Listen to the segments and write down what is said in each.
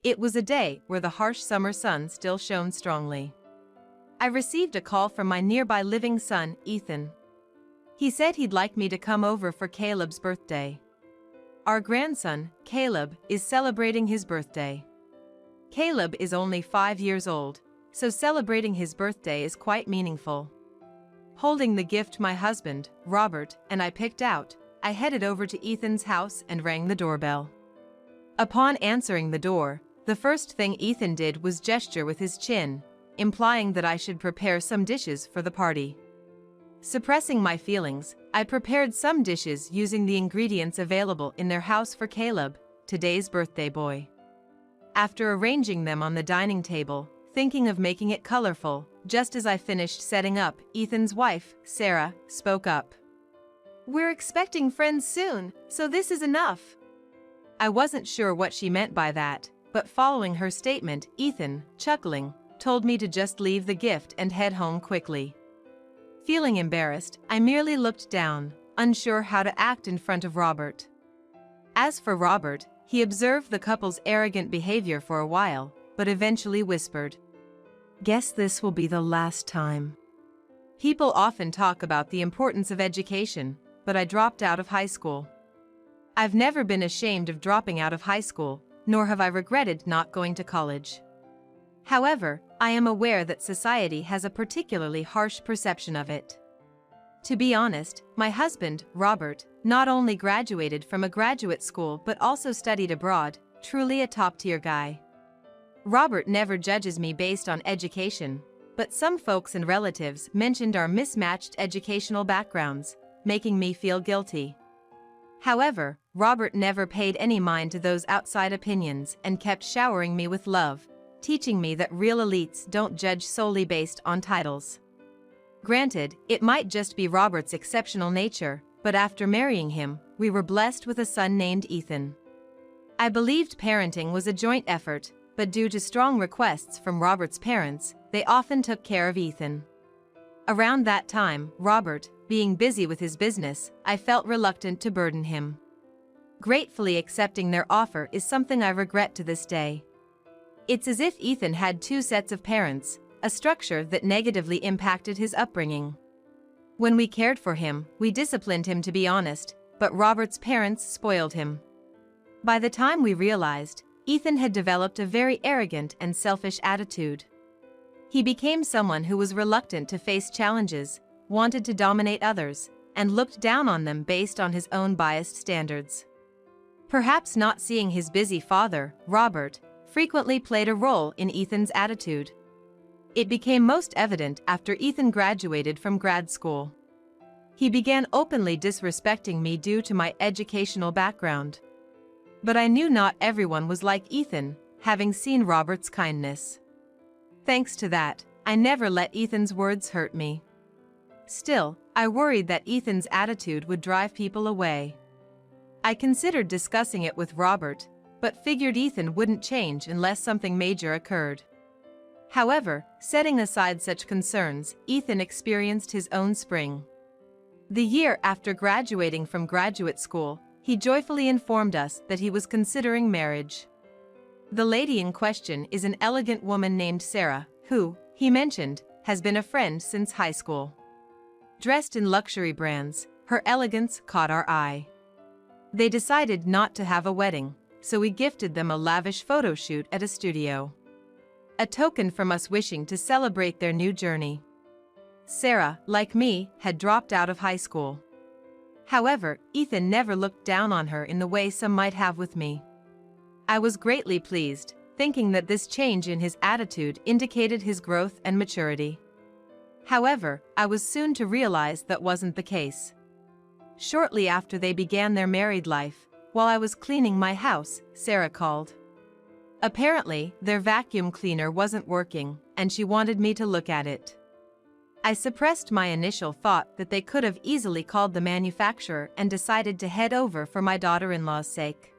It was a day where the harsh summer sun still shone strongly. I received a call from my nearby living son, Ethan. He said he'd like me to come over for Caleb's birthday. Our grandson, Caleb, is celebrating his birthday. Caleb is only 5 years old, so celebrating his birthday is quite meaningful. Holding the gift my husband, Robert, and I picked out, I headed over to Ethan's house and rang the doorbell. Upon answering the door, the first thing Ethan did was gesture with his chin, implying that I should prepare some dishes for the party. Suppressing my feelings, I prepared some dishes using the ingredients available in their house for Caleb, today's birthday boy. After arranging them on the dining table, thinking of making it colorful, just as I finished setting up, Ethan's wife, Sarah, spoke up. "We're expecting friends soon, so this is enough." I wasn't sure what she meant by that, but following her statement, Ethan, chuckling, told me to just leave the gift and head home quickly. Feeling embarrassed, I merely looked down, unsure how to act in front of Robert. As for Robert, he observed the couple's arrogant behavior for a while, but eventually whispered, "Guess this will be the last time." People often talk about the importance of education, but I dropped out of high school. I've never been ashamed of dropping out of high school, nor have I regretted not going to college. However, I am aware that society has a particularly harsh perception of it. To be honest, my husband, Robert, not only graduated from a graduate school but also studied abroad, truly a top-tier guy. Robert never judges me based on education, but some folks and relatives mentioned our mismatched educational backgrounds, making me feel guilty. However, Robert never paid any mind to those outside opinions and kept showering me with love, teaching me that real elites don't judge solely based on titles. Granted, it might just be Robert's exceptional nature, but after marrying him, we were blessed with a son named Ethan. I believed parenting was a joint effort, but due to strong requests from Robert's parents, they often took care of Ethan. Around that time, Robert, being busy with his business, I felt reluctant to burden him. Gratefully accepting their offer is something I regret to this day. It's as if Ethan had two sets of parents, a structure that negatively impacted his upbringing. When we cared for him, we disciplined him to be honest, but Robert's parents spoiled him. By the time we realized, Ethan had developed a very arrogant and selfish attitude. He became someone who was reluctant to face challenges, wanted to dominate others, and looked down on them based on his own biased standards. Perhaps not seeing his busy father, Robert, frequently played a role in Ethan's attitude. It became most evident after Ethan graduated from grad school. He began openly disrespecting me due to my educational background. But I knew not everyone was like Ethan, having seen Robert's kindness. Thanks to that, I never let Ethan's words hurt me. Still, I worried that Ethan's attitude would drive people away. I considered discussing it with Robert, but figured Ethan wouldn't change unless something major occurred. However, setting aside such concerns, Ethan experienced his own spring. The year after graduating from graduate school, he joyfully informed us that he was considering marriage. The lady in question is an elegant woman named Sarah, who, he mentioned, has been a friend since high school. Dressed in luxury brands, her elegance caught our eye. They decided not to have a wedding, so we gifted them a lavish photo shoot at a studio. A token from us wishing to celebrate their new journey. Sarah, like me, had dropped out of high school. However, Ethan never looked down on her in the way some might have with me. I was greatly pleased, thinking that this change in his attitude indicated his growth and maturity. However, I was soon to realize that wasn't the case. Shortly after they began their married life, while I was cleaning my house, Sarah called. Apparently, their vacuum cleaner wasn't working, and she wanted me to look at it. I suppressed my initial thought that they could have easily called the manufacturer and decided to head over for my daughter-in-law's sake.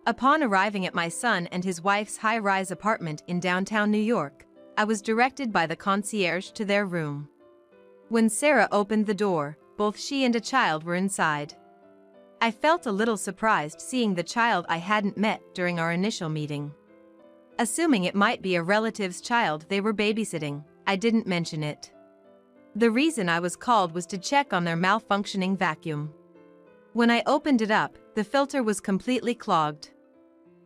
Upon arriving at my son and his wife's high-rise apartment in downtown New York, I was directed by the concierge to their room. When Sarah opened the door, both she and a child were inside. I felt a little surprised seeing the child I hadn't met during our initial meeting. Assuming it might be a relative's child they were babysitting, I didn't mention it. The reason I was called was to check on their malfunctioning vacuum. When I opened it up, the filter was completely clogged.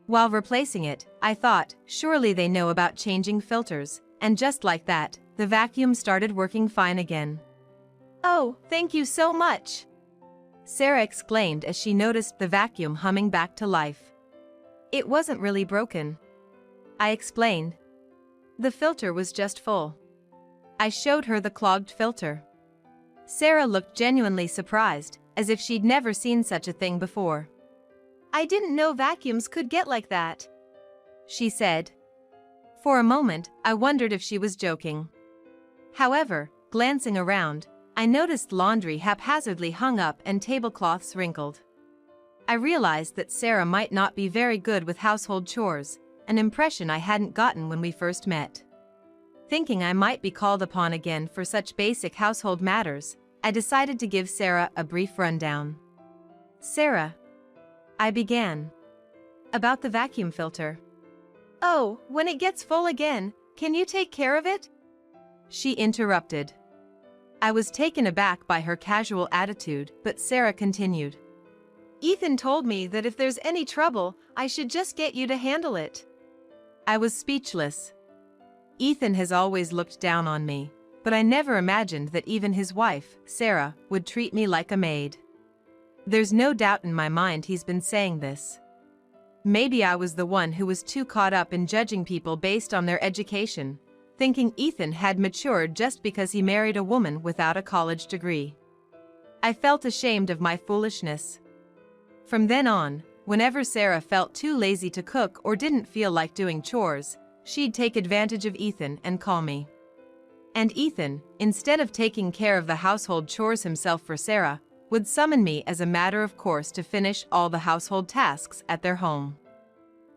While replacing it, I thought, surely they know about changing filters, and just like that, the vacuum started working fine again. "Oh, thank you so much!" Sarah exclaimed as she noticed the vacuum humming back to life. "It wasn't really broken," I explained. "The filter was just full." I showed her the clogged filter. Sarah looked genuinely surprised, as if she'd never seen such a thing before. "I didn't know vacuums could get like that," she said. For a moment, I wondered if she was joking. However, glancing around, I noticed laundry haphazardly hung up and tablecloths wrinkled. I realized that Sarah might not be very good with household chores, an impression I hadn't gotten when we first met. Thinking I might be called upon again for such basic household matters, I decided to give Sarah a brief rundown. "Sarah," I began. "About the vacuum filter." "Oh, when it gets full again, can you take care of it?" she interrupted. I was taken aback by her casual attitude, but Sarah continued. "Ethan told me that if there's any trouble, I should just get you to handle it." I was speechless. Ethan has always looked down on me, but I never imagined that even his wife, Sarah, would treat me like a maid. There's no doubt in my mind he's been saying this. Maybe I was the one who was too caught up in judging people based on their education, thinking Ethan had matured just because he married a woman without a college degree. I felt ashamed of my foolishness. From then on, whenever Sarah felt too lazy to cook or didn't feel like doing chores, she'd take advantage of Ethan and call me. And Ethan, instead of taking care of the household chores himself for Sarah, would summon me as a matter of course to finish all the household tasks at their home.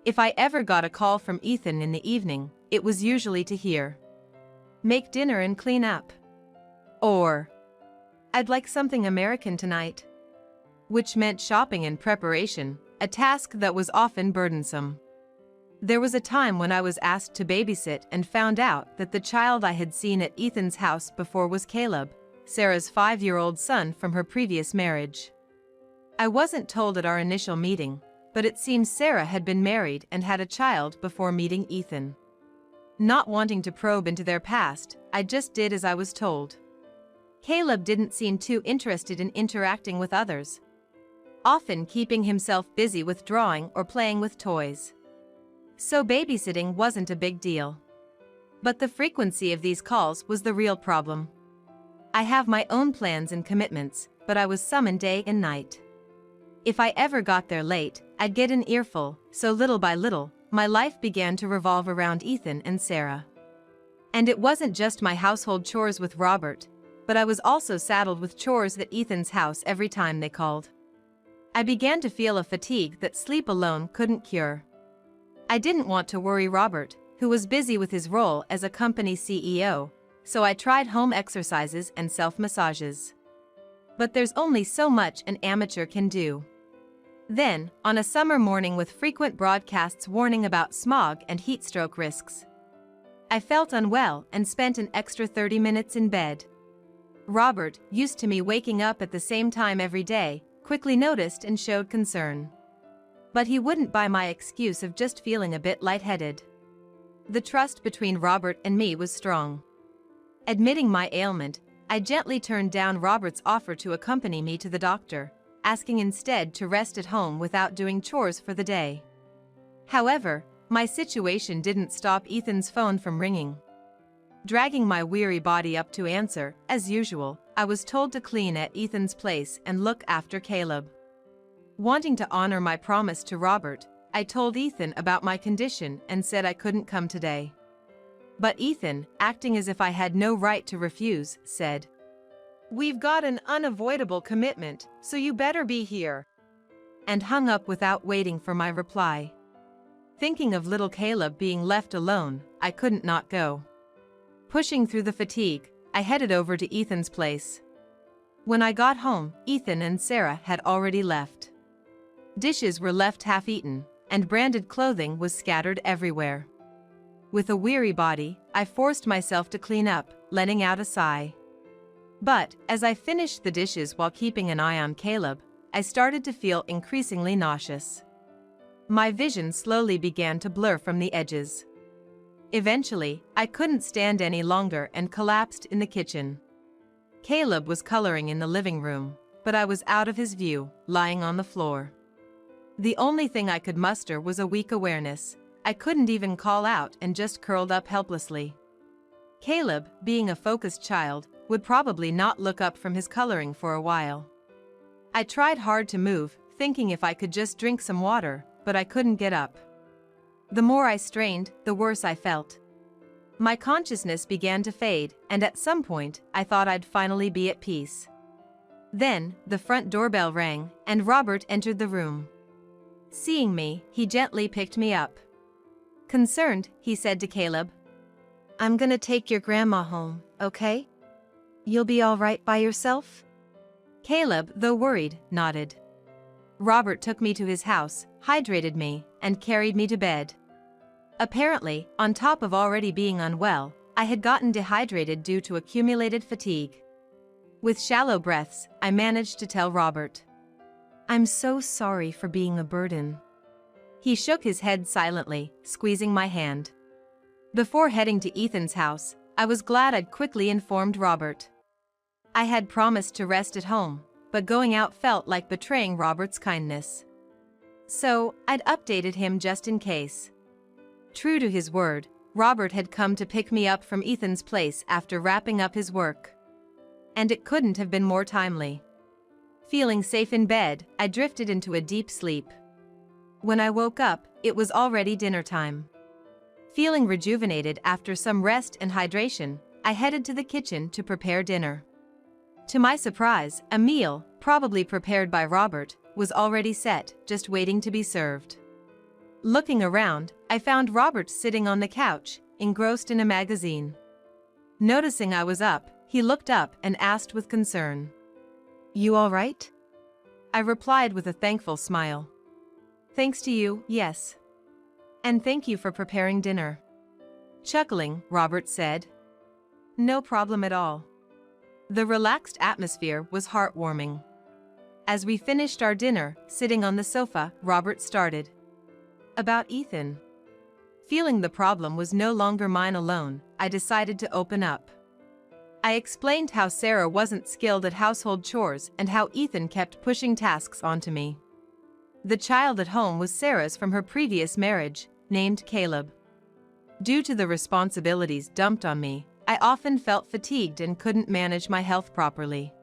If I ever got a call from Ethan in the evening, it was usually to hear, "Make dinner and clean up," or, "I'd like something American tonight," which meant shopping and preparation, a task that was often burdensome. There was a time when I was asked to babysit and found out that the child I had seen at Ethan's house before was Caleb, Sarah's 5-year-old son from her previous marriage. I wasn't told at our initial meeting, but it seems Sarah had been married and had a child before meeting Ethan. Not wanting to probe into their past, I just did as I was told. Caleb didn't seem too interested in interacting with others, often keeping himself busy with drawing or playing with toys. So babysitting wasn't a big deal. But the frequency of these calls was the real problem. I have my own plans and commitments, but I was summoned day and night. If I ever got there late, I'd get an earful, so little by little, my life began to revolve around Ethan and Sarah. And it wasn't just my household chores with Robert, but I was also saddled with chores at Ethan's house every time they called. I began to feel a fatigue that sleep alone couldn't cure. I didn't want to worry Robert, who was busy with his role as a company CEO, so I tried home exercises and self-massages. But there's only so much an amateur can do. Then, on a summer morning with frequent broadcasts warning about smog and heatstroke risks, I felt unwell and spent an extra 30 minutes in bed. Robert, used to me waking up at the same time every day, quickly noticed and showed concern. But he wouldn't buy my excuse of just feeling a bit lightheaded. The trust between Robert and me was strong. Admitting my ailment, I gently turned down Robert's offer to accompany me to the doctor, asking instead to rest at home without doing chores for the day. However, my situation didn't stop Ethan's phone from ringing. Dragging my weary body up to answer, as usual, I was told to clean at Ethan's place and look after Caleb. Wanting to honor my promise to Robert, I told Ethan about my condition and said I couldn't come today. But Ethan, acting as if I had no right to refuse, said, "We've got an unavoidable commitment, so you better be here," and hung up without waiting for my reply. Thinking of little Caleb being left alone, I couldn't not go. Pushing through the fatigue, I headed over to Ethan's place. When I got home, Ethan and Sarah had already left. Dishes were left half-eaten, and branded clothing was scattered everywhere. With a weary body, I forced myself to clean up, letting out a sigh. But, as I finished the dishes while keeping an eye on Caleb, I started to feel increasingly nauseous. My vision slowly began to blur from the edges. Eventually, I couldn't stand any longer and collapsed in the kitchen. Caleb was coloring in the living room, but I was out of his view, lying on the floor. The only thing I could muster was a weak awareness. I couldn't even call out and just curled up helplessly. Caleb, being a focused child, would probably not look up from his coloring for a while. I tried hard to move, thinking if I could just drink some water, but I couldn't get up. The more I strained, the worse I felt. My consciousness began to fade, and at some point, I thought I'd finally be at peace. Then, the front doorbell rang, and Robert entered the room. Seeing me, he gently picked me up. Concerned, he said to Caleb, "I'm gonna take your grandma home, okay? You'll be all right by yourself?" Caleb, though worried, nodded. Robert took me to his house, hydrated me, and carried me to bed. Apparently, on top of already being unwell, I had gotten dehydrated due to accumulated fatigue. With shallow breaths, I managed to tell Robert, "I'm so sorry for being a burden." He shook his head silently, squeezing my hand. Before heading to Ethan's house, I was glad I'd quickly informed Robert. I had promised to rest at home, but going out felt like betraying Robert's kindness. So, I'd updated him just in case. True to his word, Robert had come to pick me up from Ethan's place after wrapping up his work. And it couldn't have been more timely. Feeling safe in bed, I drifted into a deep sleep. When I woke up, it was already dinner time. Feeling rejuvenated after some rest and hydration, I headed to the kitchen to prepare dinner. To my surprise, a meal, probably prepared by Robert, was already set, just waiting to be served. Looking around, I found Robert sitting on the couch, engrossed in a magazine. Noticing I was up, he looked up and asked with concern, "You all right?" I replied with a thankful smile. "Thanks to you, yes. And thank you for preparing dinner." Chuckling, Robert said, "No problem at all." The relaxed atmosphere was heartwarming. As we finished our dinner, sitting on the sofa, Robert started. "About Ethan." Feeling the problem was no longer mine alone, I decided to open up. I explained how Sarah wasn't skilled at household chores and how Ethan kept pushing tasks onto me. The child at home was Sarah's from her previous marriage, named Caleb. Due to the responsibilities dumped on me, I often felt fatigued and couldn't manage my health properly.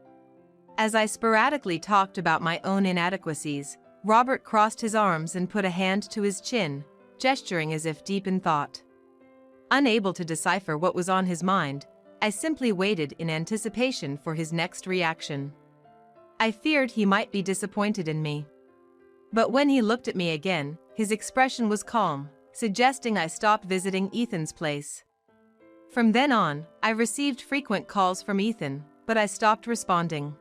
As I sporadically talked about my own inadequacies, Robert crossed his arms and put a hand to his chin, gesturing as if deep in thought. Unable to decipher what was on his mind, I simply waited in anticipation for his next reaction. I feared he might be disappointed in me. But when he looked at me again, his expression was calm, suggesting I stop visiting Ethan's place. From then on, I received frequent calls from Ethan, but I stopped responding.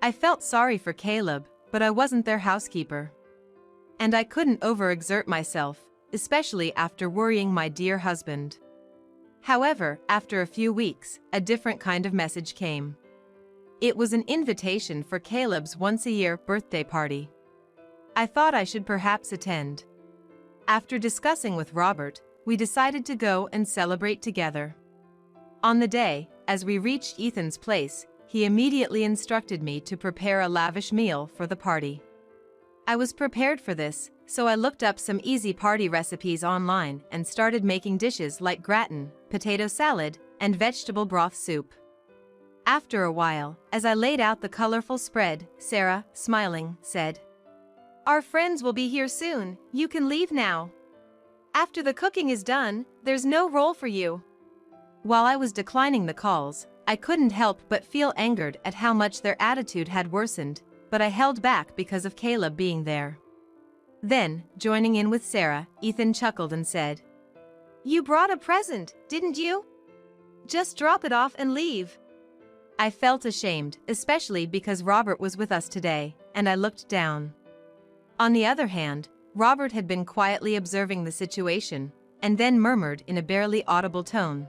I felt sorry for Caleb, but I wasn't their housekeeper. And I couldn't overexert myself, especially after worrying my dear husband. However, after a few weeks, a different kind of message came. It was an invitation for Caleb's once-a-year birthday party. I thought I should perhaps attend. After discussing with Robert, we decided to go and celebrate together. On the day, as we reached Ethan's place, he immediately instructed me to prepare a lavish meal for the party. I was prepared for this, so I looked up some easy party recipes online and started making dishes like gratin, potato salad, and vegetable broth soup. After a while, as I laid out the colorful spread, Sarah, smiling, said, "Our friends will be here soon, you can leave now. After the cooking is done, there's no role for you." While I was declining the calls, I couldn't help but feel angered at how much their attitude had worsened, but I held back because of Caleb being there. Then, joining in with Sarah, Ethan chuckled and said, "You brought a present, didn't you? Just drop it off and leave." I felt ashamed, especially because Robert was with us today, and I looked down. On the other hand, Robert had been quietly observing the situation, and then murmured in a barely audible tone,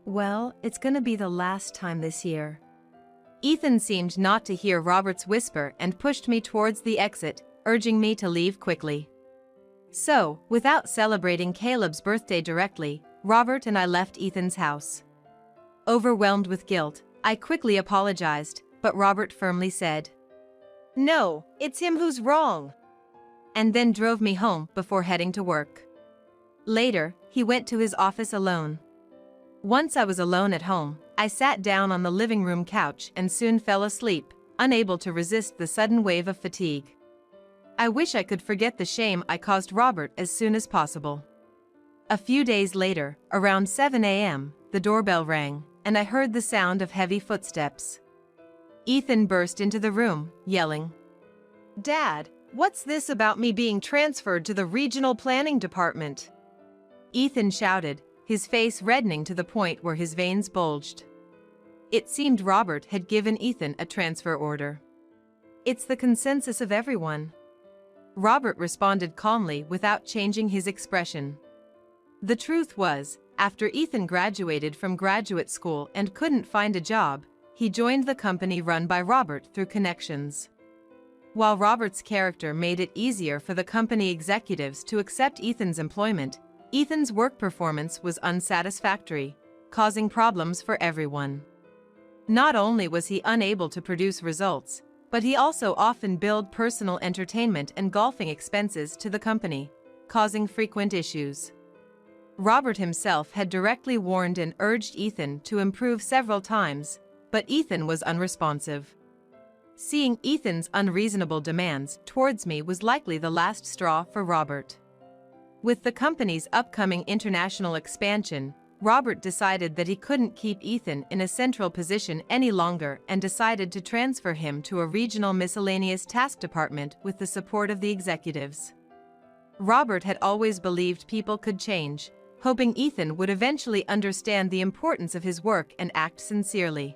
"Well, it's gonna be the last time this year." Ethan seemed not to hear Robert's whisper and pushed me towards the exit, urging me to leave quickly. So, without celebrating Caleb's birthday directly, Robert and I left Ethan's house. Overwhelmed with guilt, I quickly apologized, but Robert firmly said, "No, it's him who's wrong," and then drove me home before heading to work. Later, he went to his office alone. Once I was alone at home, I sat down on the living room couch and soon fell asleep, unable to resist the sudden wave of fatigue. I wish I could forget the shame I caused Robert as soon as possible. A few days later, around 7 a.m., the doorbell rang, and I heard the sound of heavy footsteps. Ethan burst into the room, yelling, "Dad, what's this about me being transferred to the regional planning department?" Ethan shouted, his face reddening to the point where his veins bulged. It seemed Robert had given Ethan a transfer order. "It's the consensus of everyone." Robert responded calmly without changing his expression. The truth was, after Ethan graduated from graduate school and couldn't find a job, he joined the company run by Robert through connections. While Robert's character made it easier for the company executives to accept Ethan's employment, Ethan's work performance was unsatisfactory, causing problems for everyone. Not only was he unable to produce results, but he also often billed personal entertainment and golfing expenses to the company, causing frequent issues. Robert himself had directly warned and urged Ethan to improve several times, but Ethan was unresponsive. Seeing Ethan's unreasonable demands towards me was likely the last straw for Robert. With the company's upcoming international expansion, Robert decided that he couldn't keep Ethan in a central position any longer and decided to transfer him to a regional miscellaneous task department with the support of the executives. Robert had always believed people could change, hoping Ethan would eventually understand the importance of his work and act sincerely.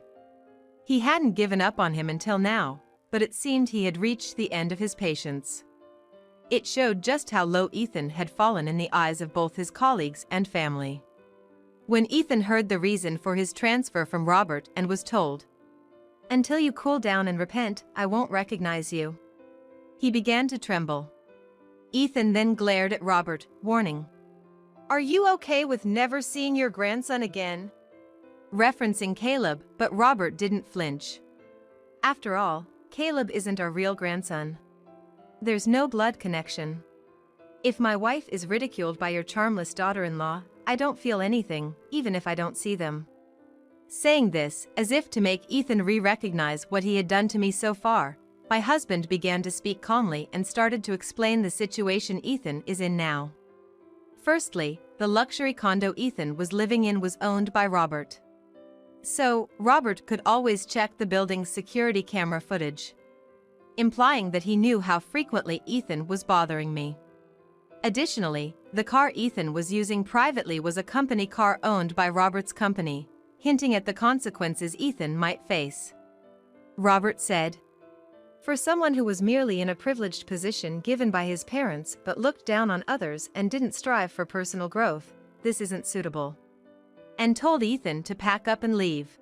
He hadn't given up on him until now, but it seemed he had reached the end of his patience. It showed just how low Ethan had fallen in the eyes of both his colleagues and family. When Ethan heard the reason for his transfer from Robert and was told, "Until you cool down and repent, I won't recognize you," he began to tremble. Ethan then glared at Robert, warning, "Are you okay with never seeing your grandson again?" referencing Caleb, but Robert didn't flinch. "After all, Caleb isn't our real grandson. There's no blood connection. If my wife is ridiculed by your charmless daughter-in-law, I don't feel anything, even if I don't see them." Saying this, as if to make Ethan re-recognize what he had done to me so far, my husband began to speak calmly and started to explain the situation Ethan is in now. Firstly, the luxury condo Ethan was living in was owned by Robert. So, Robert could always check the building's security camera footage, implying that he knew how frequently Ethan was bothering me. Additionally, the car Ethan was using privately was a company car owned by Robert's company, hinting at the consequences Ethan might face. Robert said, "For someone who was merely in a privileged position given by his parents but looked down on others and didn't strive for personal growth, this isn't suitable," and told Ethan to pack up and leave.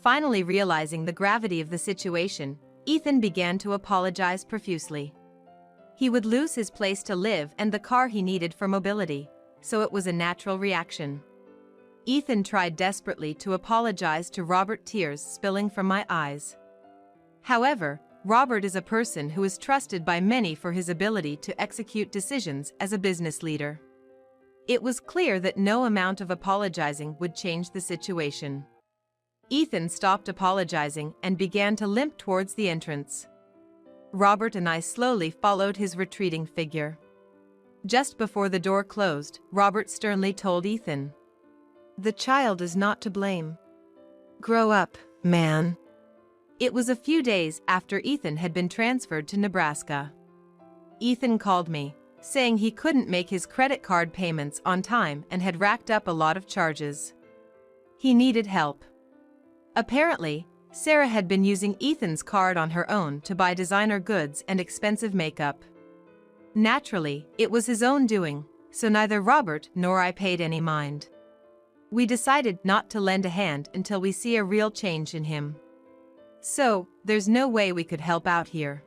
Finally realizing the gravity of the situation, Ethan began to apologize profusely. He would lose his place to live and the car he needed for mobility, so it was a natural reaction. Ethan tried desperately to apologize to Robert, tears spilling from my eyes. However, Robert is a person who is trusted by many for his ability to execute decisions as a business leader. It was clear that no amount of apologizing would change the situation. Ethan stopped apologizing and began to limp towards the entrance. Robert and I slowly followed his retreating figure. Just before the door closed, Robert sternly told Ethan, "The child is not to blame. Grow up, man." It was a few days after Ethan had been transferred to Nebraska. Ethan called me, saying he couldn't make his credit card payments on time and had racked up a lot of charges. He needed help. Apparently, Sarah had been using Ethan's card on her own to buy designer goods and expensive makeup. Naturally, it was his own doing, so neither Robert nor I paid any mind. We decided not to lend a hand until we see a real change in him. So, there's no way we could help out here.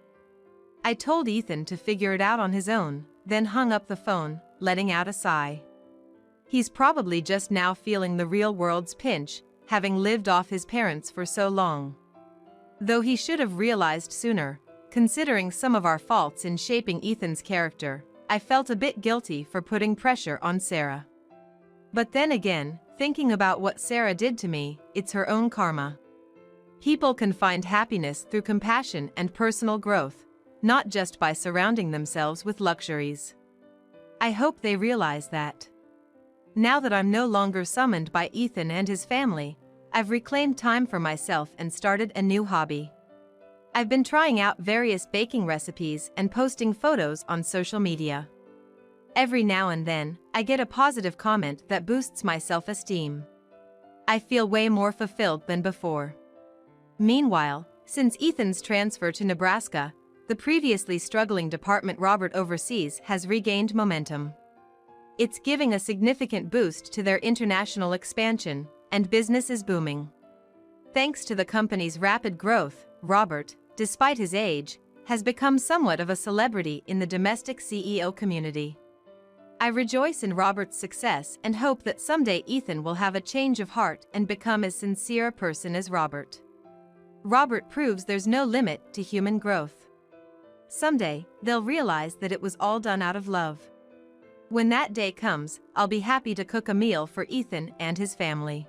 I told Ethan to figure it out on his own, then hung up the phone, letting out a sigh. He's probably just now feeling the real world's pinch, having lived off his parents for so long. Though he should have realized sooner, considering some of our faults in shaping Ethan's character, I felt a bit guilty for putting pressure on Sarah. But then again, thinking about what Sarah did to me, it's her own karma. People can find happiness through compassion and personal growth, not just by surrounding themselves with luxuries. I hope they realize that. Now that I'm no longer summoned by Ethan and his family, I've reclaimed time for myself and started a new hobby. I've been trying out various baking recipes and posting photos on social media. Every now and then, I get a positive comment that boosts my self-esteem. I feel way more fulfilled than before. Meanwhile, since Ethan's transfer to Nebraska, the previously struggling department Robert oversees has regained momentum. It's giving a significant boost to their international expansion, and business is booming. Thanks to the company's rapid growth, Robert, despite his age, has become somewhat of a celebrity in the domestic CEO community. I rejoice in Robert's success and hope that someday Ethan will have a change of heart and become as sincere a person as Robert. Robert proves there's no limit to human growth. Someday, they'll realize that it was all done out of love. When that day comes, I'll be happy to cook a meal for Ethan and his family.